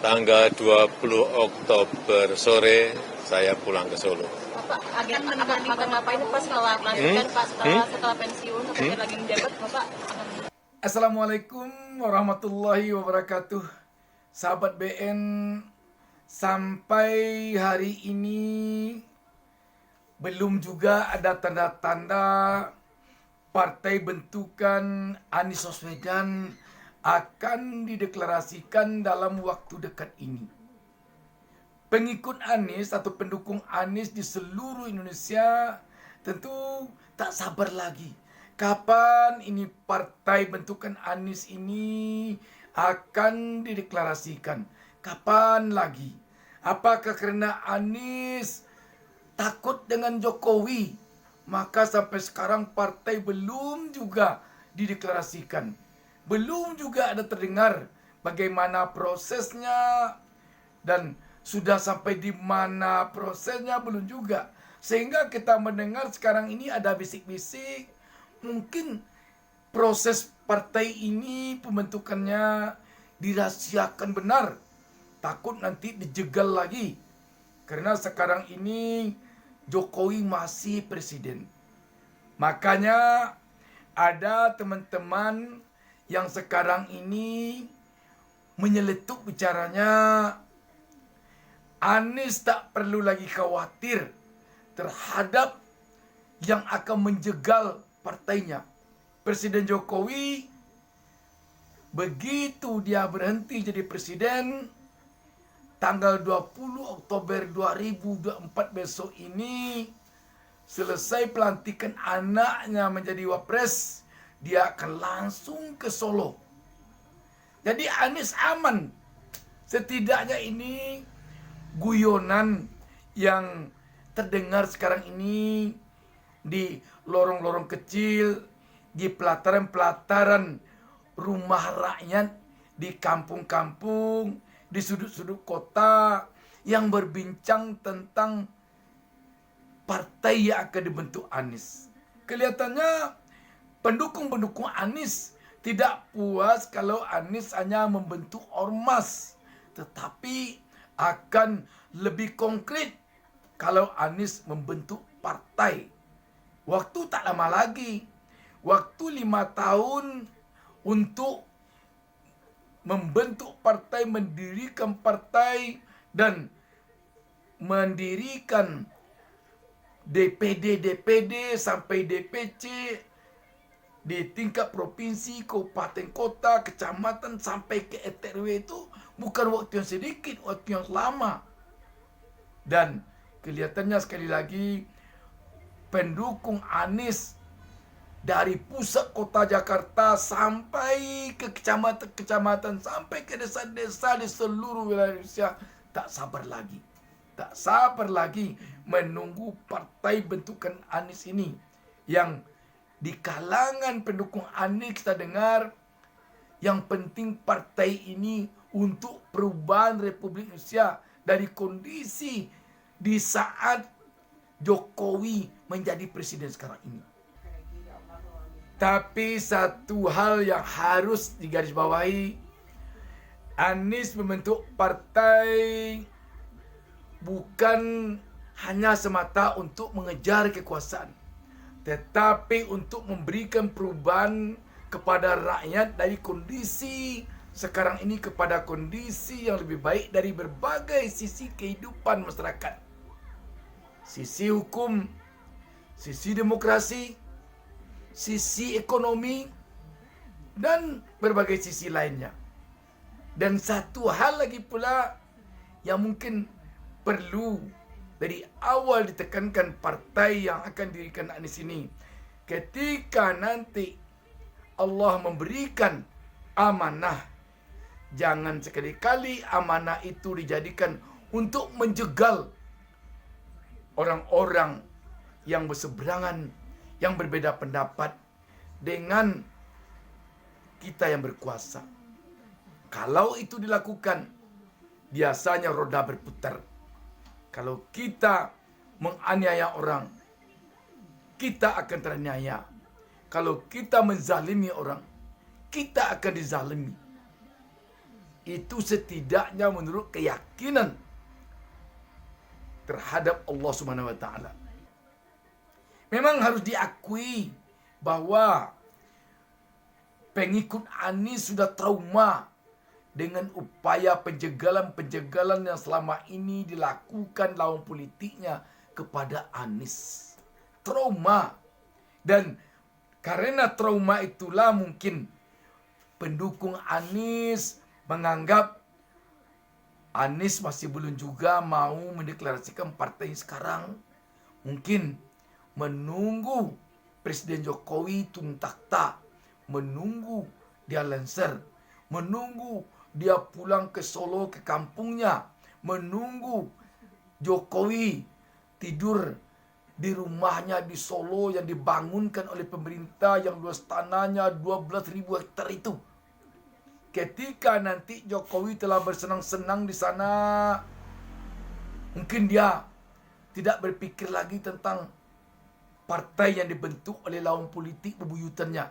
Tanggal 20 Oktober sore saya pulang ke Solo. Bapak akan ngapain Pak setelah pelantikan Pak setelah pensiun atau lagi menjabat Bapak? Assalamualaikum warahmatullahi wabarakatuh. Sahabat BN, sampai hari ini belum juga ada tanda-tanda partai bentukan Anies Baswedan akan dideklarasikan dalam waktu dekat ini. Pengikut Anies atau pendukung Anies di seluruh Indonesia tentu tak sabar lagi. Kapan ini partai bentukan Anies ini akan dideklarasikan? Kapan lagi? Apakah karena Anies takut dengan Jokowi, maka sampai sekarang partai belum juga dideklarasikan? Belum juga ada terdengar bagaimana prosesnya dan sudah sampai di mana prosesnya belum juga. Sehingga kita mendengar sekarang ini ada bisik-bisik mungkin proses partai ini pembentukannya dirahasiakan benar. Takut nanti dijegal lagi. Karena sekarang ini Jokowi masih presiden. Makanya ada teman-teman yang sekarang ini menyeletuk bicaranya, Anies tak perlu lagi khawatir terhadap yang akan menjegal partainya. Presiden Jokowi begitu dia berhenti jadi presiden tanggal 20 Oktober 2024 besok ini, selesai pelantikan anaknya menjadi wapres, dia akan langsung ke Solo. Jadi Anies aman. Setidaknya ini guyonan yang terdengar sekarang ini di lorong-lorong kecil, di pelataran-pelataran rumah rakyat, di kampung-kampung, di sudut-sudut kota, yang berbincang tentang partai yang akan dibentuk Anies. Kelihatannya pendukung-pendukung Anies tidak puas kalau Anies hanya membentuk ormas, tetapi akan lebih konkret kalau Anies membentuk partai. Waktu tak lama lagi, waktu 5 tahun untuk membentuk partai, mendirikan partai, dan mendirikan DPD sampai DPC di tingkat provinsi, kabupaten, kota, kecamatan sampai ke RT RW itu bukan waktu yang sedikit, waktu yang lama. Dan kelihatannya sekali lagi pendukung Anies dari pusat kota Jakarta sampai ke kecamatan-kecamatan, sampai ke desa-desa di seluruh wilayah Indonesia tak sabar lagi menunggu partai bentukan Anies ini. Yang di kalangan pendukung Anies kita dengar yang penting partai ini untuk perubahan Republik Indonesia dari kondisi di saat Jokowi menjadi presiden sekarang ini. Tapi satu hal yang harus digarisbawahi, Anies membentuk partai bukan hanya semata untuk mengejar kekuasaan, tetapi untuk memberikan perubahan kepada rakyat dari kondisi sekarang ini kepada kondisi yang lebih baik dari berbagai sisi kehidupan masyarakat. Sisi hukum, sisi demokrasi, sisi ekonomi, dan berbagai sisi lainnya. Dan satu hal lagi pula yang mungkin perlu dari awal ditekankan partai yang akan didirikan Anies ini. Ketika nanti Allah memberikan amanah, jangan sekali-kali amanah itu dijadikan untuk menjegal orang-orang yang berseberangan, yang berbeda pendapat dengan kita yang berkuasa. Kalau itu dilakukan, biasanya roda berputar. Kalau kita menganiaya orang, kita akan teraniaya. Kalau kita menzalimi orang, kita akan dizalimi. itu setidaknya menurut keyakinan terhadap Allah Subhanahu wa taala. Memang harus diakui bahwa pengikut Anies sudah trauma dengan upaya penjagalan-penjagalan yang selama ini dilakukan lawan politiknya kepada Anies. Trauma. Dan karena trauma itulah mungkin pendukung Anies menganggap Anies masih belum juga mau mendeklarasikan partai sekarang. Mungkin menunggu Presiden Jokowi turun takhta, menunggu dia lengser, menunggu dia pulang ke Solo, ke kampungnya, menunggu Jokowi tidur di rumahnya di Solo yang dibangunkan oleh pemerintah yang luas tanahnya 12.000 hektar itu. Ketika nanti Jokowi telah bersenang-senang di sana, mungkin dia tidak berpikir lagi tentang partai yang dibentuk oleh lawan politik bebuyutannya,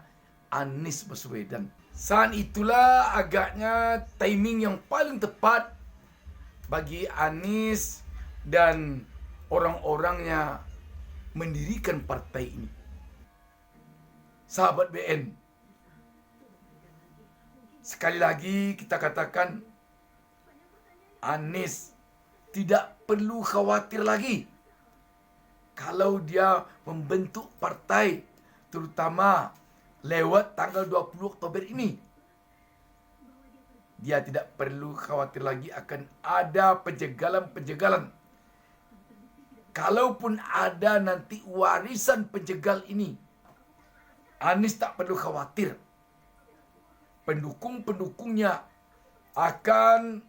Anies Baswedan. Saat itulah agaknya timing yang paling tepat bagi Anies dan orang-orangnya mendirikan partai ini. Sahabat BN, sekali lagi kita katakan Anies tidak perlu khawatir lagi kalau dia membentuk partai, terutama lewat tanggal 20 Oktober ini. Dia tidak perlu khawatir lagi akan ada penjagalan-penjagalan. Kalaupun ada nanti warisan penjegal ini, Anies tak perlu khawatir. Pendukung-pendukungnya akan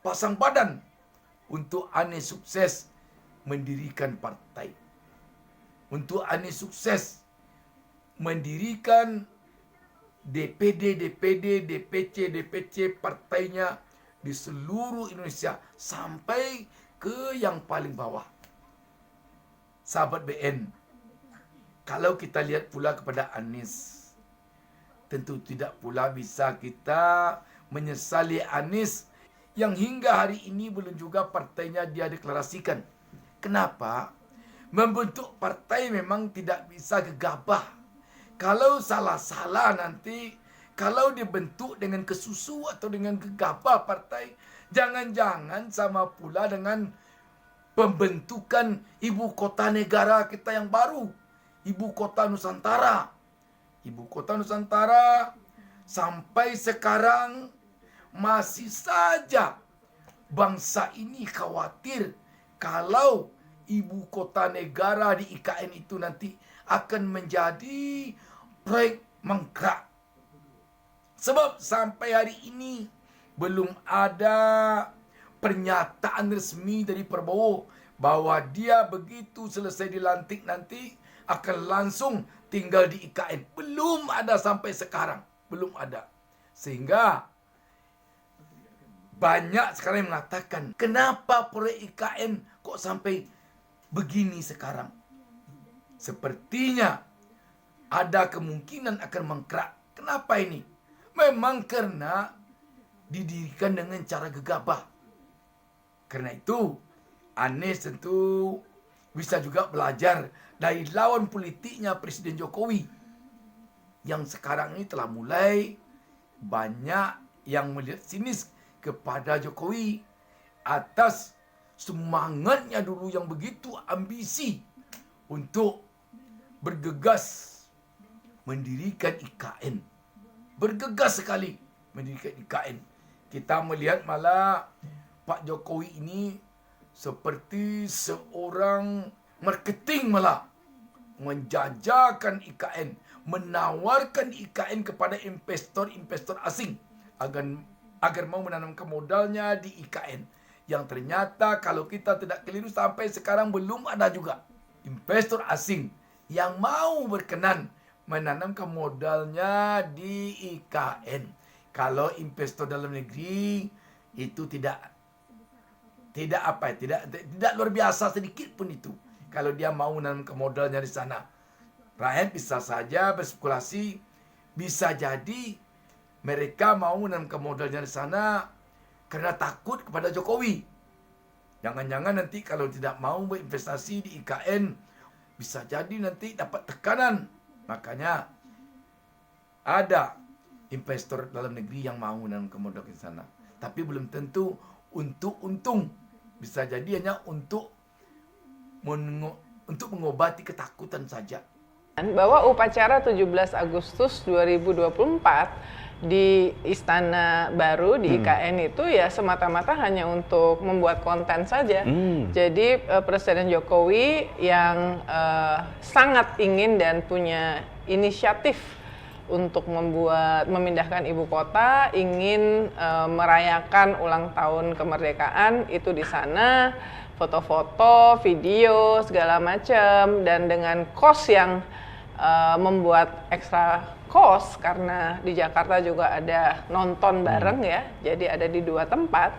pasang badan untuk Anies sukses mendirikan partai. Untuk Anies sukses mendirikan DPD, DPC partainya di seluruh Indonesia sampai ke yang paling bawah. Sahabat BN, kalau kita lihat pula kepada Anies, tentu tidak pula bisa kita menyesali Anies yang hingga hari ini belum juga partainya dia deklarasikan. Kenapa? Membentuk partai memang tidak bisa gegabah. Kalau salah-salah nanti, kalau dibentuk dengan kesusu atau dengan gegabah partai, jangan-jangan sama pula dengan pembentukan ibu kota negara kita yang baru, ibu kota Nusantara. Ibu kota Nusantara sampai sekarang masih saja bangsa ini khawatir kalau ibu kota negara di IKN itu nanti akan menjadi proyek mangkrak. Sebab sampai hari ini belum ada pernyataan resmi dari Prabowo bahwa dia begitu selesai dilantik nanti akan langsung tinggal di IKN. Belum ada sampai sekarang. Belum ada. Sehingga banyak sekarang yang mengatakan, kenapa proyek IKN kok sampai begini sekarang? Sepertinya ada kemungkinan akan mangkrak. Kenapa ini? Memang karena didirikan dengan cara gegabah. Karena itu, Anies tentu bisa juga belajar dari lawan politiknya Presiden Jokowi yang sekarang ini telah mulai banyak yang melihat sinis kepada Jokowi atas semangatnya dulu yang begitu ambisi untuk bergegas mendirikan IKN. Bergegas sekali mendirikan IKN. Kita melihat malah Pak Jokowi ini seperti seorang marketing malah menjajakan IKN, menawarkan IKN kepada investor-investor asing agar mau menanamkan modalnya di IKN. Yang ternyata kalau kita tidak keliru sampai sekarang belum ada juga investor asing yang mau berkenan menanamkan modalnya di IKN. Kalau investor dalam negeri itu tidak luar biasa sedikit pun itu. Kalau dia mau menanamkan modalnya di sana, rakyat bisa saja berspekulasi, bisa jadi mereka mau menanamkan modalnya di sana karena takut kepada Jokowi. Jangan-jangan nanti kalau tidak mau berinvestasi di IKN, bisa jadi nanti dapat tekanan. Makanya ada investor dalam negeri yang mau menanam modal ke sana. Tapi belum tentu untuk untung. Bisa jadi hanya untuk mengobati ketakutan saja. Bahwa upacara 17 Agustus 2024 di Istana Baru di IKN itu ya semata-mata hanya untuk membuat konten saja. Jadi Presiden Jokowi yang sangat ingin dan punya inisiatif untuk memindahkan ibu kota, ingin merayakan ulang tahun kemerdekaan itu di sana, foto-foto, video segala macam, dan dengan kos yang membuat ekstra kos karena di Jakarta juga ada nonton bareng ya, jadi ada di 2 tempat.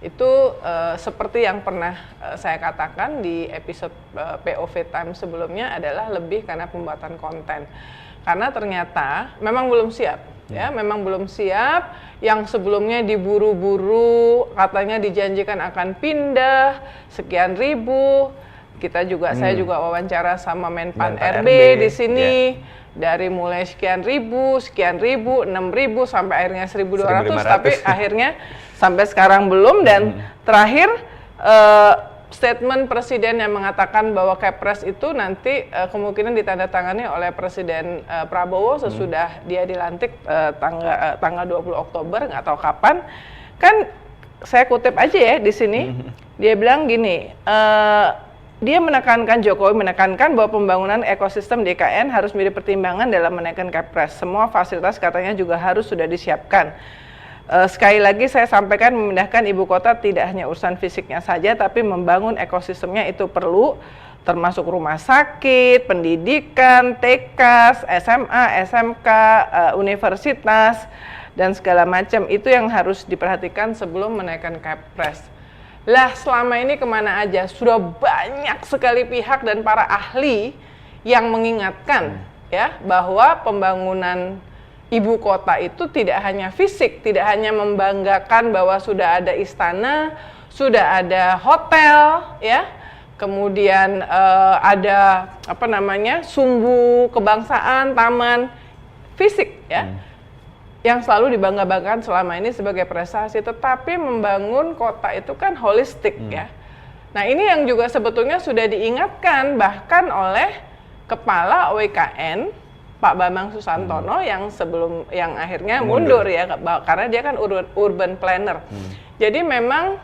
Itu seperti yang pernah saya katakan di episode POV Time sebelumnya adalah lebih karena pembuatan konten. Karena ternyata memang belum siap, ya, memang belum siap. Yang sebelumnya diburu-buru, katanya dijanjikan akan pindah sekian ribu. Saya juga wawancara sama Menpan RB di sini. Dari mulai sekian ribu, 6.000 sampai akhirnya 1.200, tapi akhirnya sampai sekarang belum. Dan terakhir statement Presiden yang mengatakan bahwa Kepres itu nanti kemungkinan ditandatangani oleh Presiden Prabowo sesudah dia dilantik tanggal 20 Oktober, nggak tahu kapan. Kan saya kutip aja ya di sini, dia bilang gini, Jokowi menekankan bahwa pembangunan ekosistem di IKN harus menjadi pertimbangan dalam menaikkan Kepres. Semua fasilitas katanya juga harus sudah disiapkan. Sekali lagi saya sampaikan, memindahkan ibu kota tidak hanya urusan fisiknya saja, tapi membangun ekosistemnya itu perlu, termasuk rumah sakit, pendidikan, TK, SMA, SMK, universitas, dan segala macam. Itu yang harus diperhatikan sebelum menaikkan Kepres. Lah selama ini kemana aja? Sudah banyak sekali pihak dan para ahli yang mengingatkan ya bahwa pembangunan ibu kota itu tidak hanya fisik, tidak hanya membanggakan bahwa sudah ada istana, sudah ada hotel, ya, kemudian ada sumbu kebangsaan, taman, fisik, ya, yang selalu dibangga-banggakan selama ini sebagai prestasi. Tetapi membangun kota itu kan holistik, ya. Nah ini yang juga sebetulnya sudah diingatkan bahkan oleh Kepala OIKN Pak Bambang Susantono yang akhirnya mundur ya, karena dia kan urban planner. Jadi memang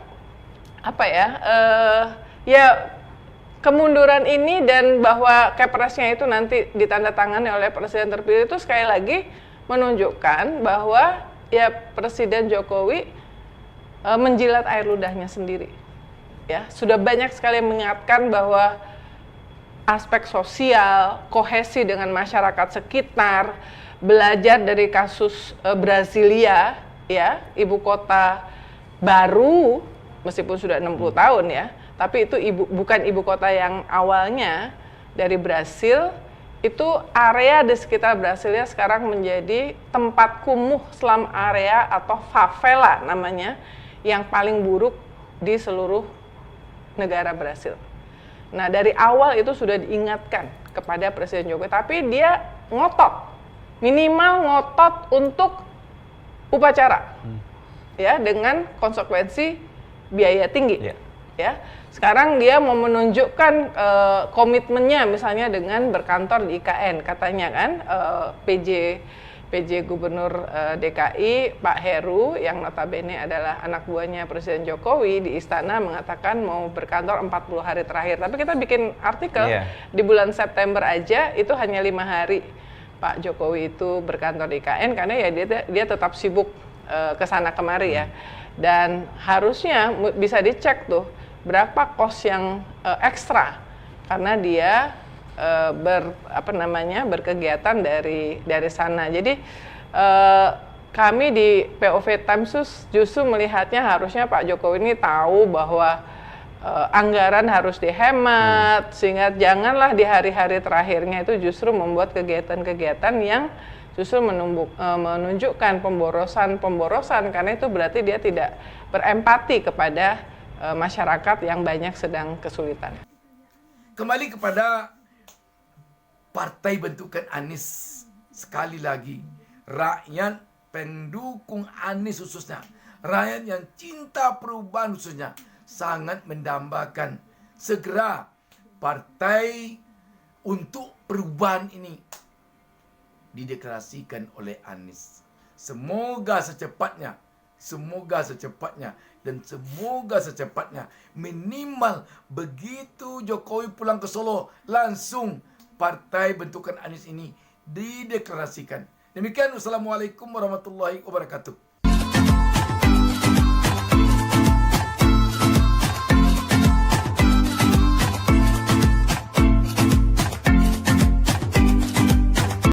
kemunduran ini dan bahwa Kepresnya itu nanti ditandatangani oleh Presiden terpilih itu sekali lagi menunjukkan bahwa ya Presiden Jokowi menjilat air ludahnya sendiri. Ya, sudah banyak sekali mengingatkan bahwa aspek sosial, kohesi dengan masyarakat sekitar, belajar dari kasus Brasilia, ya, ibu kota baru meskipun sudah 60 tahun ya, tapi itu bukan ibu kota yang awalnya dari Brasil. Itu area di sekitar Brasilia sekarang menjadi tempat kumuh slum area atau favela namanya, yang paling buruk di seluruh negara Brasil. Nah dari awal itu sudah diingatkan kepada Presiden Jokowi, tapi dia minimal ngotot untuk upacara, ya, dengan konsekuensi biaya tinggi. Ya, sekarang dia mau menunjukkan komitmennya misalnya dengan berkantor di IKN, katanya kan PJ Gubernur DKI Pak Heru yang notabene adalah anak buahnya Presiden Jokowi di istana mengatakan mau berkantor 40 hari terakhir. Tapi kita bikin artikel di bulan September aja itu hanya 5 hari Pak Jokowi itu berkantor di IKN karena ya dia tetap sibuk kesana kemari ya. Dan harusnya bisa dicek tuh berapa kos yang ekstra karena dia berkegiatan dari sana. Jadi kami di POV Times justru melihatnya harusnya Pak Jokowi ini tahu bahwa anggaran harus dihemat, sehingga janganlah di hari-hari terakhirnya itu justru membuat kegiatan-kegiatan yang justru menunjukkan pemborosan, karena itu berarti dia tidak berempati kepada masyarakat yang banyak sedang kesulitan. Kembali kepada partai bentukan Anies, sekali lagi, rakyat pendukung Anies khususnya, rakyat yang cinta perubahan khususnya, sangat mendambakan segera partai untuk perubahan ini dideklarasikan oleh Anies. Semoga secepatnya dan semoga secepatnya, minimal begitu Jokowi pulang ke Solo, langsung partai bentukan Anies ini dideklarasikan. Demikian, wassalamualaikum warahmatullahi wabarakatuh.